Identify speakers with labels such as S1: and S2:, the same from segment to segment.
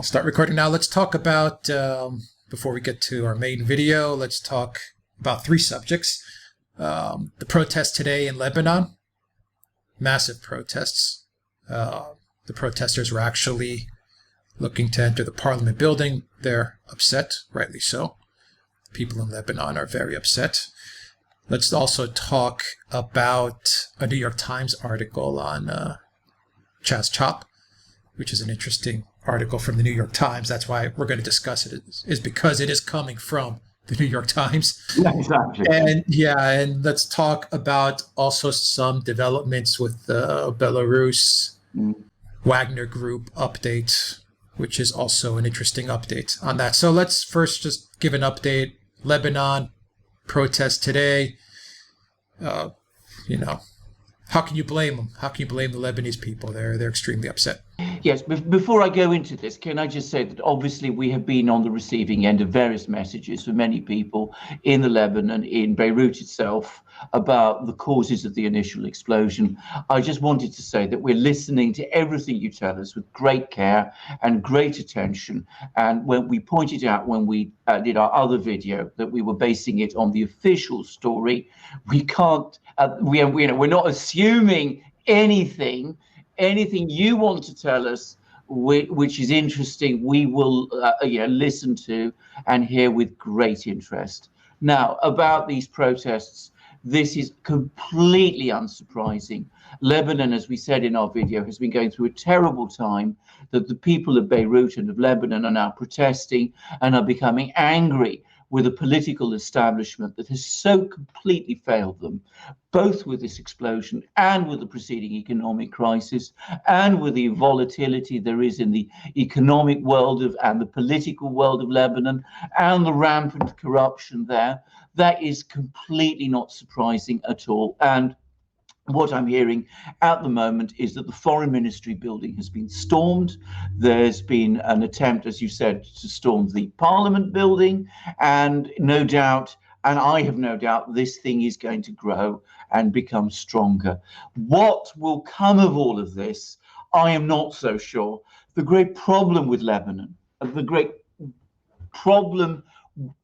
S1: I'll start recording now. Let's talk about, before we get to our main video, let's talk about three subjects. The protests today in Lebanon, massive protests. The protesters were actually looking to enter the parliament building. They're upset, rightly so. People in Lebanon are very upset. Let's also talk about a New York Times article on Chaz Chop, which is an interesting article from the New York Times. That's why we're going to discuss it, is because it is coming from the New York Times.
S2: Yeah, exactly.
S1: And let's talk about also some developments with the Belarus Wagner Group update, which is also an interesting update on that. So let's first just give an update. Lebanon protest today. How can you blame them? How can you blame the Lebanese people? They're extremely upset.
S2: Yes, before I go into this, can I just say that obviously we have been on the receiving end of various messages from many people in the Lebanon, in Beirut itself, about the causes of the initial explosion. I just wanted to say that we're listening to everything you tell us with great care and great attention. And when we pointed out when we did our other video that we were basing it on the official story, we can't, we're not assuming anything you want to tell us which is interesting, we will listen to and hear with great interest. Now, about these protests, this is completely unsurprising. Lebanon, as we said in our video, has been going through a terrible time, that the people of Beirut and of Lebanon are now protesting and are becoming angry with a political establishment that has so completely failed them, both with this explosion and with the preceding economic crisis, and with the volatility there is in the economic world and the political world of Lebanon, and the rampant corruption there. That is completely not surprising at all. And what I'm hearing at the moment is that the Foreign Ministry building has been stormed. There's been an attempt, as you said, to storm the Parliament building, and no doubt, and I have no doubt, this thing is going to grow and become stronger. What will come of all of this, I am not so sure. The great problem with Lebanon,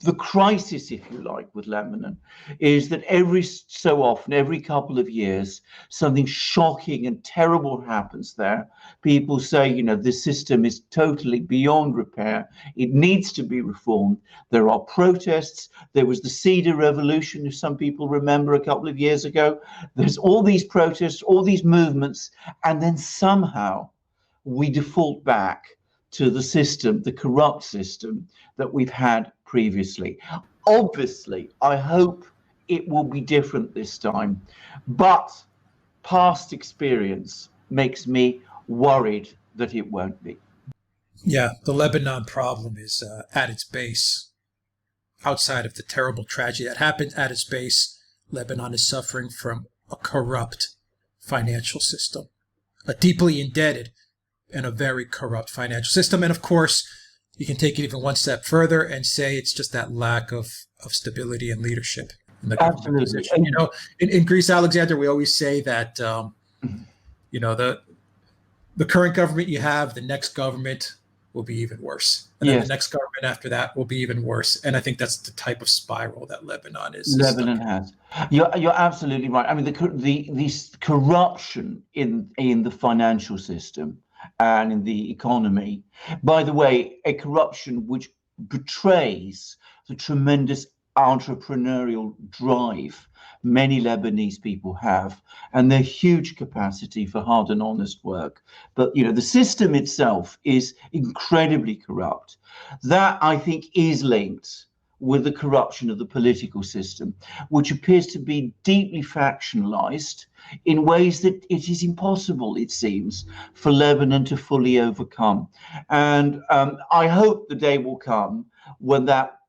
S2: the crisis, if you like, with Lebanon, is that every so often, every couple of years, something shocking and terrible happens there. People say, this system is totally beyond repair. It needs to be reformed. There are protests. There was the Cedar Revolution, if some people remember, a couple of years ago. There's all these protests, all these movements, and then somehow we default back to the system, the corrupt system that we've had previously. Obviously, I hope it will be different this time, but past experience makes me worried that it won't be.
S1: Yeah, the Lebanon problem is at its base. Outside of the terrible tragedy that happened, at its base, Lebanon is suffering from a corrupt financial system, a deeply indebted and a very corrupt financial system. And of course, you can take it even one step further and say it's just that lack of stability and leadership in the government position. In Greece, Alexander, we always say that, the current government you have, the next government will be even worse. And then the next government after that will be even worse. And I think that's the type of spiral that Lebanon is.
S2: Lebanon has. You're absolutely right. I mean, the corruption in the financial system and in the economy, by the way, a corruption which betrays the tremendous entrepreneurial drive many Lebanese people have, and their huge capacity for hard and honest work. But, the system itself is incredibly corrupt. That, I think, is linked with the corruption of the political system, which appears to be deeply factionalized in ways that it is impossible, it seems, for Lebanon to fully overcome. And I hope the day will come when that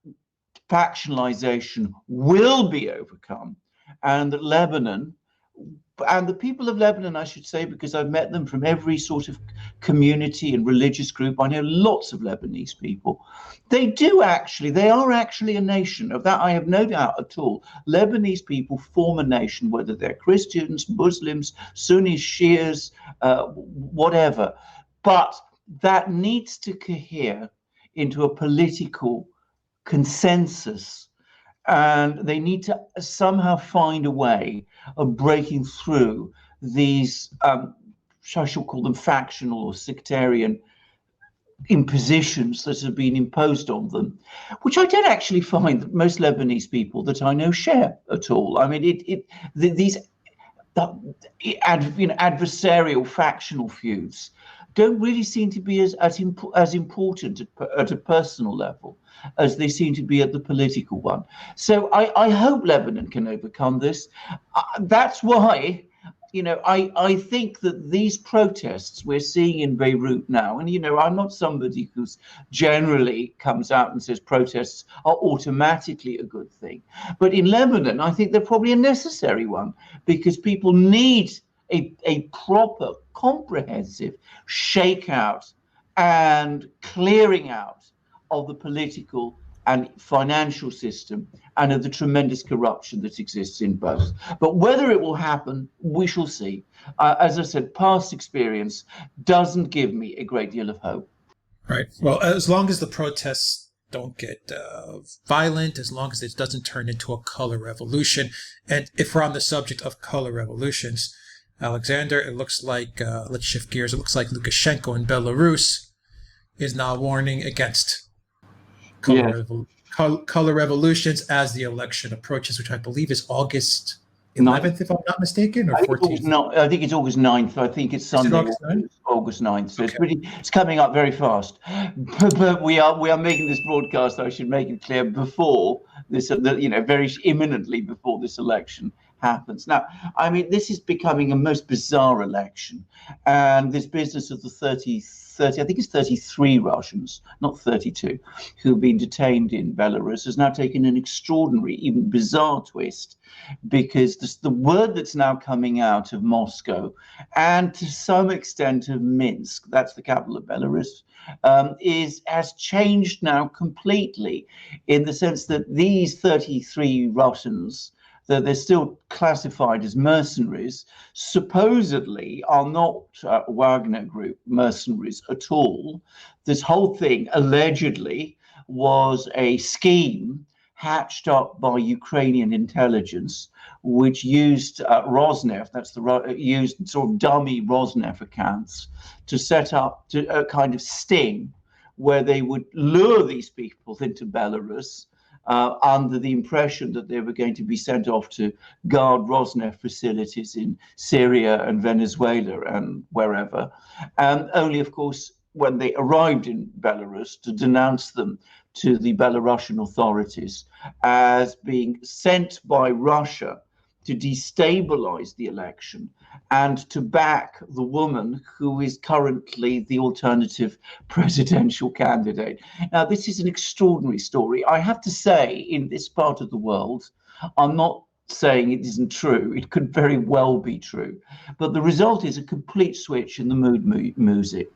S2: factionalization will be overcome, and that Lebanon, and the people of Lebanon, I should say, because I've met them from every sort of community and religious group. I know lots of Lebanese people. They are actually a nation. Of that, I have no doubt at all. Lebanese people form a nation, whether they're Christians, Muslims, Sunnis, Shias, whatever. But that needs to cohere into a political consensus, and they need to somehow find a way of breaking through these, I shall call them factional or sectarian impositions that have been imposed on them, which I don't actually find that most Lebanese people that I know share at all. I mean, these adversarial factional feuds don't really seem to be as important at a personal level as they seem to be at the political one. So I hope Lebanon can overcome this. That's why, I think that these protests we're seeing in Beirut now, and, I'm not somebody who's generally comes out and says protests are automatically a good thing. But in Lebanon, I think they're probably a necessary one, because people need a proper, comprehensive shakeout and clearing out of the political and financial system and of the tremendous corruption that exists in both. But whether it will happen, we shall see. As I said, past experience doesn't give me a great deal of hope.
S1: Right. Well, as long as the protests don't get violent, as long as it doesn't turn into a color revolution. And if we're on the subject of color revolutions, Alexander, it looks like, let's shift gears, it looks like Lukashenko in Belarus is now warning against color revolutions as the election approaches, which I believe is August 11th, if I'm not mistaken, or 14th?
S2: I think it's August 9th. I think it's Sunday, August 9th. So okay. It's coming up very fast. But we are making this broadcast, I should make it clear, before this, very imminently before this election happens. Now, I mean, this is becoming a most bizarre election, and this business of the 30, I think it's 33 Russians, not 32, who've been detained in Belarus has now taken an extraordinary, even bizarre twist, because the word that's now coming out of Moscow and to some extent of Minsk, that's the capital of Belarus, has changed now completely, in the sense that these 33 Russians, that they're still classified as mercenaries, supposedly are not Wagner Group mercenaries at all. This whole thing allegedly was a scheme hatched up by Ukrainian intelligence, which used Rosneft, used sort of dummy Rosneft accounts to set up a kind of sting where they would lure these people into Belarus, under the impression that they were going to be sent off to guard Rosneft facilities in Syria and Venezuela and wherever. Only, of course, when they arrived in Belarus, to denounce them to the Belarusian authorities as being sent by Russia to destabilize the election and to back the woman who is currently the alternative presidential candidate. Now, this is an extraordinary story. I have to say, in this part of the world, I'm not saying it isn't true. It could very well be true. But the result is a complete switch in the mood music.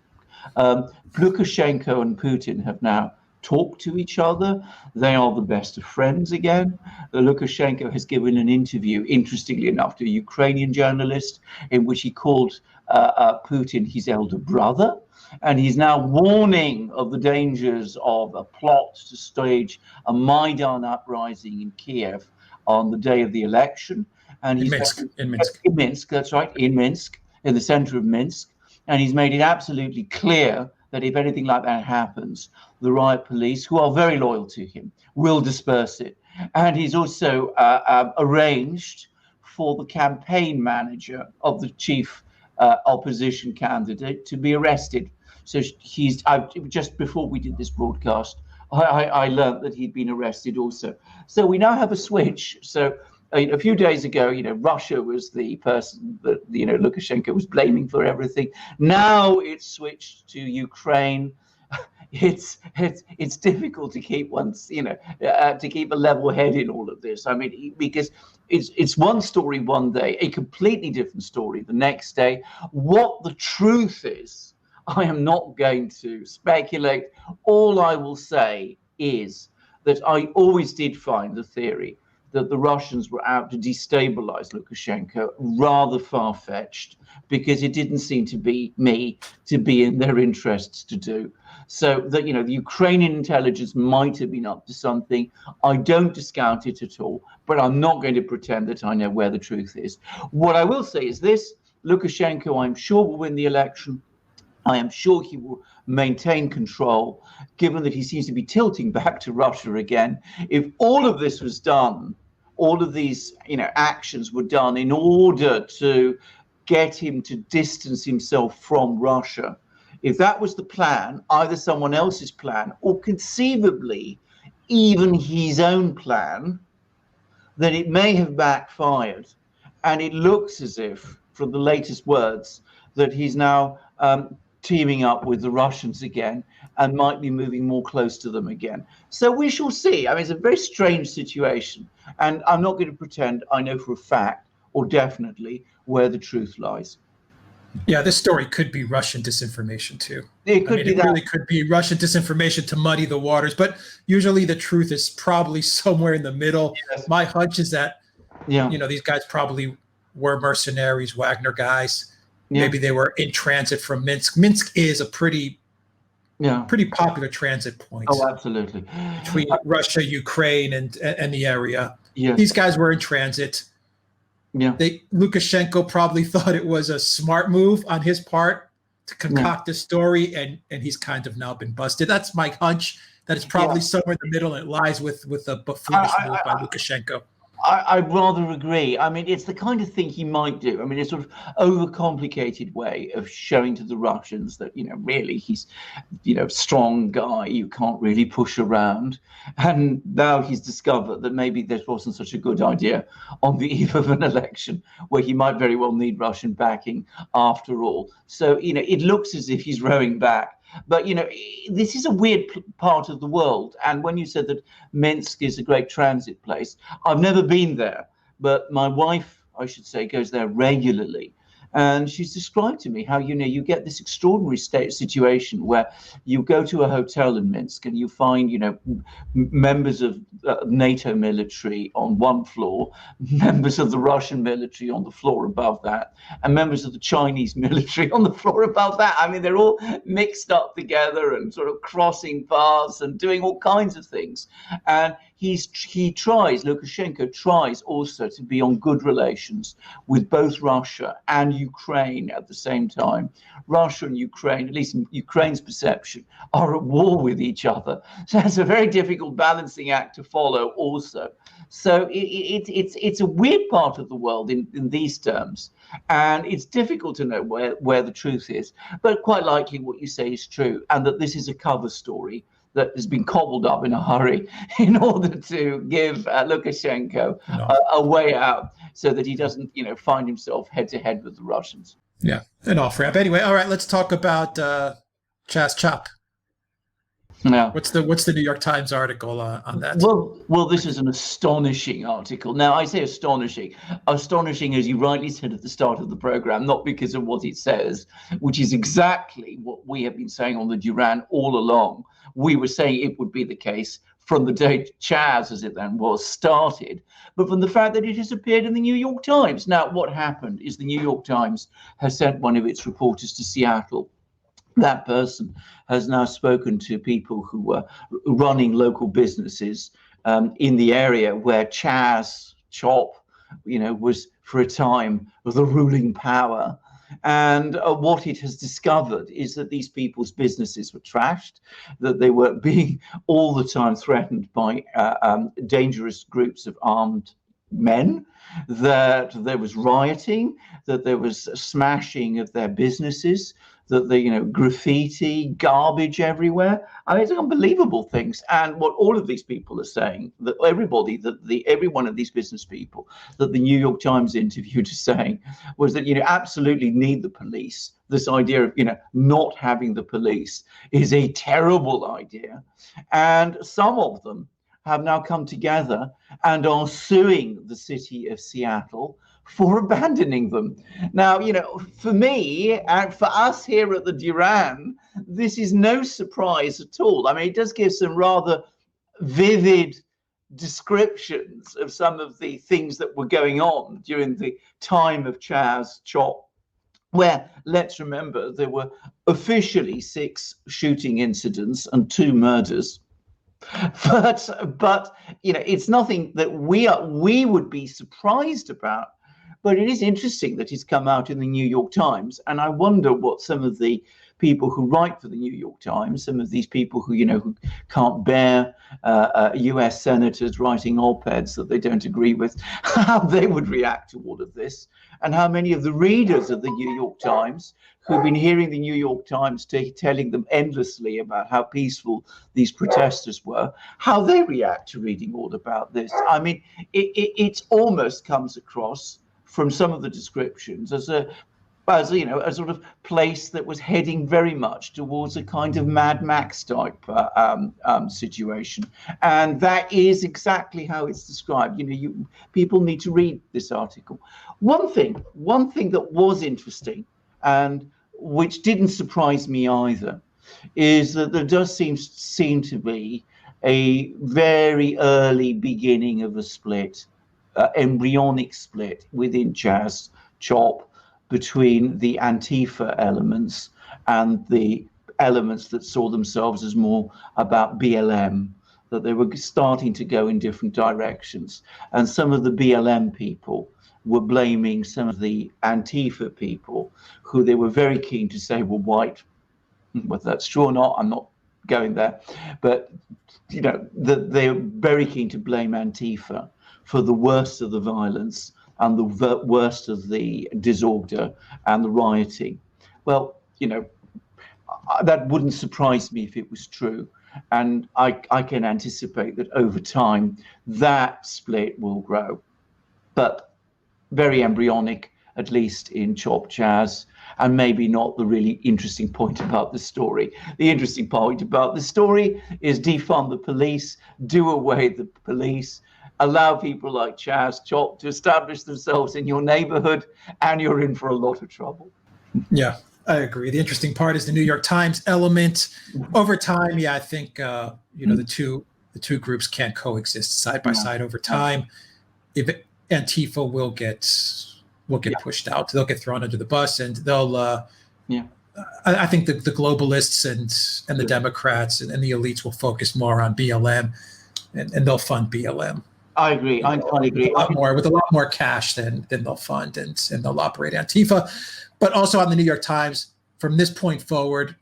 S2: Lukashenko and Putin have now talk to each other. They are the best of friends again. Lukashenko has given an interview, interestingly enough, to a Ukrainian journalist, in which he called Putin his elder brother. And he's now warning of the dangers of a plot to stage a Maidan uprising in Kiev on the day of the election. And he's
S1: in Minsk.
S2: In Minsk, that's right, in Minsk, in the center of Minsk. And he's made it absolutely clear that if anything like that happens, the riot police, who are very loyal to him, will disperse it. And he's also arranged for the campaign manager of the chief opposition candidate to be arrested. So just before we did this broadcast, I learned that he'd been arrested also. So we now have a switch. So a few days ago, Russia was the person that, Lukashenko was blaming for everything. Now it's switched to Ukraine. It's difficult to keep to keep a level head in all of this. I mean, because it's one story one day, a completely different story the next day. What the truth is, I am not going to speculate. All I will say is that I always did find the theory that the Russians were out to destabilize Lukashenko rather far-fetched, because it didn't seem to be in their interests to do. So that, you know, the Ukrainian intelligence might have been up to something. I don't discount it at all, but I'm not going to pretend that I know where the truth is. What I will say is this: Lukashenko, I'm sure, will win the election. I am sure he will maintain control, given that he seems to be tilting back to Russia again. If all of this was done, all of these, you know, actions were done in order to get him to distance himself from Russia, if that was the plan, either someone else's plan or conceivably even his own plan, then it may have backfired. And it looks as if, from the latest words, that he's now teaming up with the Russians again and might be moving more close to them again. So we shall see. I mean, it's a very strange situation, and I'm not going to pretend I know for a fact or definitely where the truth lies.
S1: Yeah, this story could be Russian disinformation too.
S2: It could be that.
S1: Really could be Russian disinformation to muddy the waters, but usually the truth is probably somewhere in the middle.
S2: Yes.
S1: My hunch is that,
S2: Yeah,
S1: you know, these guys probably were mercenaries, Wagner guys.
S2: yeah,
S1: Maybe they were in transit from Minsk. Minsk is a pretty popular transit point
S2: Oh, absolutely.
S1: between Russia, Ukraine, and the area.
S2: Yes.
S1: These guys were in transit.
S2: Yeah.
S1: Lukashenko probably thought it was a smart move on his part to concoct this story, and he's kind of now been busted. That's my hunch, that it's probably somewhere in the middle, and it lies with a buffoonish move by Lukashenko.
S2: I'd rather agree. I mean, it's the kind of thing he might do. I mean, it's sort of overcomplicated way of showing to the Russians that, you know, really he's, you know, strong guy you can't really push around. And now he's discovered that maybe this wasn't such a good idea on the eve of an election where he might very well need Russian backing after all. So, you know, it looks as if he's rowing back. But, you know, this is a weird part of the world. And when you said that Minsk is a great transit place, I've never been there, but my wife, I should say, goes there regularly. And she's described to me how, you know, you get this extraordinary situation where you go to a hotel in Minsk and you find, you know, members of NATO military on one floor, members of the Russian military on the floor above that, and members of the Chinese military on the floor above that. I mean, they're all mixed up together and sort of crossing paths and doing all kinds of things. And Lukashenko tries also to be on good relations with both Russia and Ukraine at the same time. Russia and Ukraine, at least in Ukraine's perception, are at war with each other. So it's a very difficult balancing act to follow also. So it's a weird part of the world in these terms. And it's difficult to know where the truth is. But quite likely what you say is true, and that this is a cover story that has been cobbled up in a hurry in order to give Lukashenko a way out so that he doesn't, you know, find himself head to head with the Russians.
S1: Yeah, an off ramp. Anyway, all right, let's talk about Chaz Chop.
S2: Now,
S1: what's the New York Times article on that?
S2: Well, this is an astonishing article. Now, I say astonishing, as you rightly said at the start of the program, not because of what it says, which is exactly what we have been saying on the Duran all along. We were saying it would be the case from the day Chaz, as it then was, started, but from the fact that it has appeared in the New York Times. Now, what happened is the New York Times has sent one of its reporters to Seattle. That person has now spoken to people who were running local businesses in the area where Chaz Chop, you know, was for a time the ruling power. And what it has discovered is that these people's businesses were trashed, that they were being all the time threatened by dangerous groups of armed men, that there was rioting, that there was smashing of their businesses, that the, you know, graffiti, garbage everywhere. I mean, it's unbelievable things. And what all of these people are saying, that every one of these business people that the New York Times interviewed is saying, was that, you know, absolutely need the police. This idea of, you know, not having the police is a terrible idea. And some of them have now come together and are suing the city of Seattle for abandoning them. Now, you know, for me and for us here at the Duran, this is no surprise at all. I mean, it does give some rather vivid descriptions of some of the things that were going on during the time of Chaz Chop, where, let's remember, there were officially 6 shooting incidents and 2 murders. But it's nothing that we would be surprised about. But it is interesting that it's come out in the New York Times, and I wonder what some of the people who write for the New York Times, some of these people who can't bear U.S. senators writing op-eds that they don't agree with, how they would react to all of this, and how many of the readers of the New York Times who've been hearing the New York Times telling them endlessly about how peaceful these protesters were, how they react to reading all about this. I mean, it almost comes across from some of the descriptions as a sort of place that was heading very much towards a kind of Mad Max type situation, and that is exactly how it's described. People need to read this article. One thing that was interesting, and which didn't surprise me either, is that there does seem to be a very early beginning of a split, embryonic split within Chaz Chop, between the Antifa elements and the elements that saw themselves as more about BLM, that they were starting to go in different directions. And some of the BLM people were blaming some of the Antifa people, who they were very keen to say were white. Whether that's true or not, I'm not going there. But, they're very keen to blame Antifa for the worst of the violence and the worst of the disorder and the rioting. Well, that wouldn't surprise me if it was true. And I can anticipate that over time, that split will grow. But very embryonic, at least in Chop Chaz, and maybe not the really interesting point about the story. The interesting point about the story is defund the police, do away with the police, allow people like Chaz Chop to establish themselves in your neighborhood, and you're in for a lot of trouble.
S1: Yeah, I agree. The interesting part is the New York Times element. Over time, I think the two groups can't coexist side by side over time. If Antifa will get pushed out, they'll get thrown under the bus, and they'll. I think the globalists and the Democrats and the elites will focus more on BLM, and they'll fund BLM.
S2: I agree. I agree.
S1: With a lot more cash than they'll fund, and they'll operate Antifa. But also on the New York Times, from this point forward,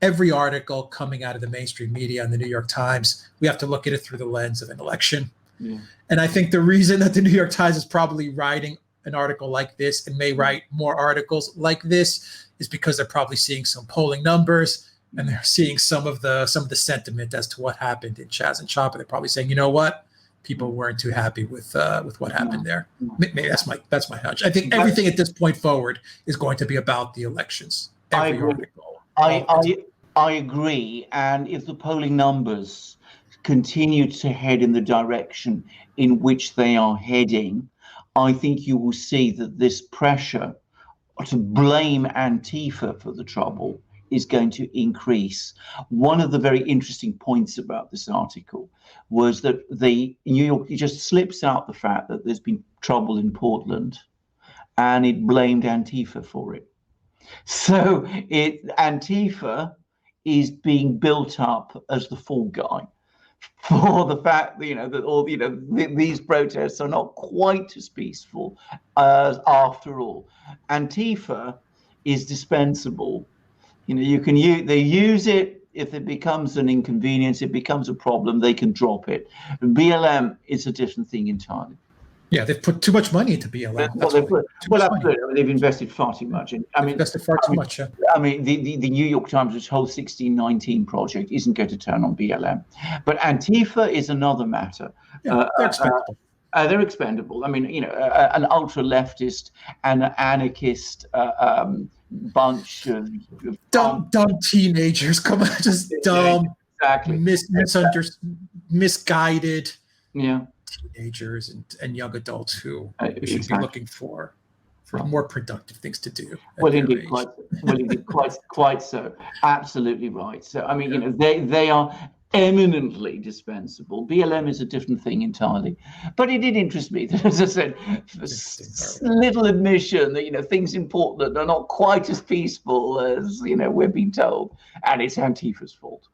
S1: every article coming out of the mainstream media on the New York Times, we have to look at it through the lens of an election. Yeah. And I think the reason that the New York Times is probably writing an article like this and may write more articles like this is because they're probably seeing some polling numbers, and they're seeing some of the sentiment as to what happened in Chaz and Chop. And they're probably saying, you know what? People weren't too happy with what happened there. Maybe that's my hunch. I think everything at this point forward is going to be about the elections. Every article.
S2: I agree. And if the polling numbers continue to head in the direction in which they are heading, I think you will see that this pressure to blame Antifa for the trouble is going to increase. One of the very interesting points about this article was that the New York just slips out the fact that there's been trouble in Portland, and it blamed Antifa for it. So Antifa is being built up as the fall guy for the fact that these protests are not quite as peaceful as, after all. Antifa is dispensable. They use it. If it becomes an inconvenience, it becomes a problem, they can drop it. BLM is a different thing entirely.
S1: Yeah, they've put too much money into BLM.
S2: Absolutely. They've invested far too much.
S1: Invested far too much. Yeah.
S2: I mean, the New York Times' whole 1619 project isn't going to turn on BLM. But Antifa is another matter.
S1: Yeah, they're expendable.
S2: They're expendable. I mean, an ultra-leftist and an anarchist bunch of
S1: dumb teenagers. Come on, just dumb,
S2: exactly,
S1: misguided.
S2: Yeah.
S1: Teenagers and young adults who we should be looking for more productive things to do.
S2: Well, indeed, quite so. Absolutely right. So, I mean, they are. eminently dispensable. BLM is a different thing entirely, but it did interest me that, as I said, little admission that, you know, things in Portland are not quite as peaceful as, you know, we're being told, and it's Antifa's fault.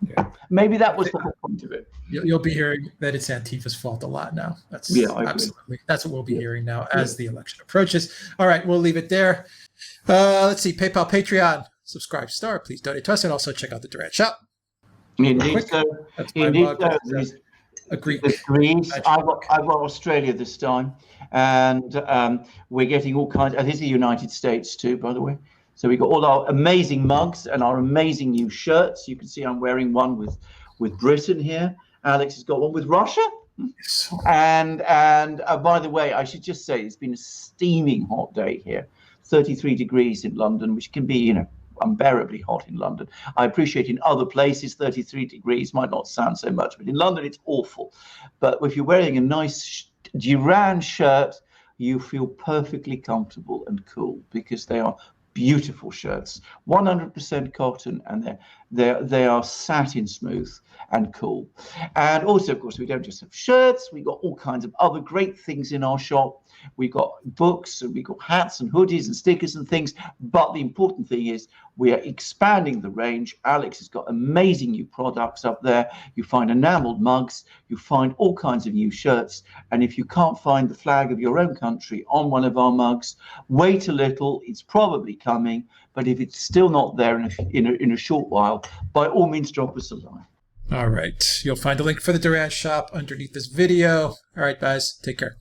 S1: Yeah.
S2: Maybe that was the whole point of it.
S1: You'll be hearing that it's Antifa's fault a lot now. That's absolutely. That's what we'll be hearing now as the election approaches. All right, we'll leave it there. Let's see, PayPal, Patreon, subscribe, star. Please donate to us, and also check out the Duran shop.
S2: Indeed, so. Indeed, so. Greece. I've got Australia this time, and we're getting all kinds. This is the United States too, by the way. So we got all our amazing mugs and our amazing new shirts. You can see I'm wearing one with Britain here. Alex has got one with Russia. Yes. And by the way, I should just say it's been a steaming hot day here, 33 degrees in London, which can be, you know, unbearably hot in London. I appreciate in other places 33 degrees might not sound so much, but in London it's awful. But if you're wearing a nice Duran shirt, you feel perfectly comfortable and cool, because they are beautiful shirts, 100% cotton, and they are satin smooth and cool. And also, of course, we don't just have shirts, we got all kinds of other great things in our shop. We got books, and we got hats and hoodies and stickers and things. But the important thing is we are expanding the range. Alex has got amazing new products up there. You find enameled mugs, you find all kinds of new shirts. And if you can't find the flag of your own country on one of our mugs, wait a little, it's probably coming. But if it's still not there in a short while, by all means, drop us a line.
S1: All right. You'll find a link for the Duran shop underneath this video. All right, guys, take care.